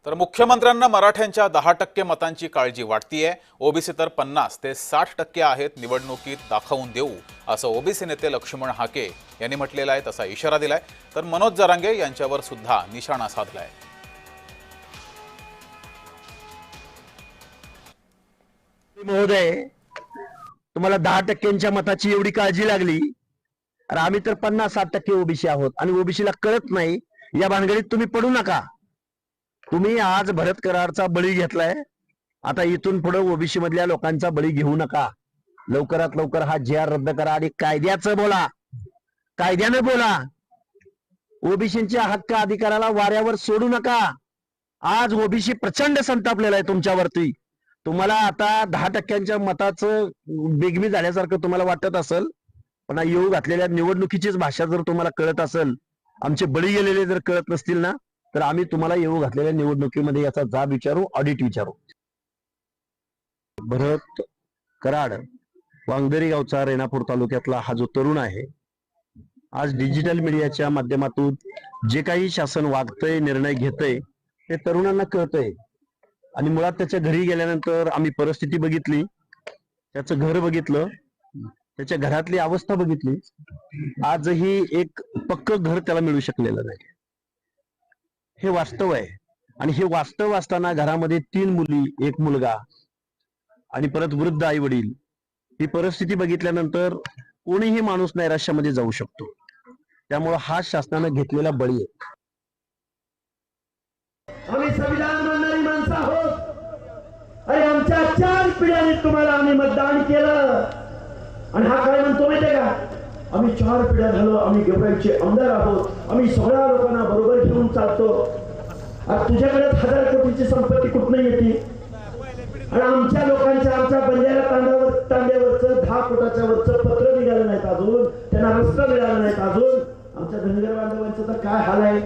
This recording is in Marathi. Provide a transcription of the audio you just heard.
तर मुख्यमंत्र्यांना मराठ्यांच्या 10% मतांची काळजी वाटतीये। ओबीसी तर 50 ते 60% आहेत, निवडणुकीत दाखवून देऊ असं ओबीसी नेते लक्ष्मण हाके यांनी म्हटलेलं आहे। तसा इशारा दिलाय। तर मनोज जरांगे यांच्यावर सुद्धा निशाणा साधलाय। महोदय, तुम्हाला 10%च्या मताची एवढी काळजी लागली, अरे आम्ही तर 50-60% ओबीसी आहोत आणि ओबीसीला कळत नाही, या भानगडीत तुम्ही पडू नका। तुम्ही आज भरत कराडचा बळी घेतलाय, आता इथून पुढे ओबीसी मधल्या लोकांचा बळी घेऊ नका। लवकरात लवकर हा जी आर रद्द करा आणि कायद्याचं बोला, कायद्यानं बोला। ओबीसींच्या हक्क अधिकाराला वाऱ्यावर सोडू नका। आज ओबीसी प्रचंड संतापलेला आहे तुमच्यावरती। तुम्हाला आता 10%च्या मताचं बेगमी झाल्यासारखं तुम्हाला वाटत असेल, पण येऊ घातलेल्या निवडणुकीचीच भाषा जर तुम्हाला कळत असेल, आमचे बळी गेलेले जर कळत नसतील ना, तर आम्ही तुम्हाला येऊ घातलेल्या निवडणुकीमध्ये याचा जाब विचारू, ऑडिट विचारू। भरत कराड वांगदरी गावचा रेणापूर तालुक्यातला हा जो तरुण आहे, आज डिजिटल मीडियाच्या माध्यमातून जे काही शासन वागतंय, निर्णय घेतंय, ते तरुणांना कळतंय। आणि मुळात त्याच्या घरी गेल्यानंतर आम्ही परिस्थिती बघितली, त्याचं घर बघितलं, त्याच्या घरातली अवस्था बघितली। आजही एक पक्क घर त्याला मिळू शकलेलं नाही। हे वास्तव आहे आणि हे वास्तव असताना घरामध्ये 3 मुली, 1 मुलगा आणि परत वृद्ध आई वडील, ही परिस्थिती बघितल्यानंतर कोणीही माणूस नैराश्यामध्ये जाऊ शकतो। त्यामुळे हा शासनाने घेतलेला बळी आहे। आम्ही संविधान मानणारी माणसं आहोत। अरे आमच्या 4 पिढ्यांनी तुम्हाला आम्ही मतदान केलं आणि हा काय म्हणतो माहितीये का, आम्ही 4 पिढ्या झालो, आम्ही गेवराईचे आमदार आहोत, आम्ही सगळ्या लोकांना बरोबर घेऊन चालतो। आज तुझ्याकडे 1000 कोटीची संपत्ती कुठनं येते आणि आमच्या लोकांच्या, आमच्या बंजारा तांड्यावरचं 10 फुटाच्या वरचं पत्र निघालं नाहीत अजून, त्यांना रस्ता मिळाला नाहीत अजून। आमच्या धनगर बांधवांचं तर काय हाल आहे।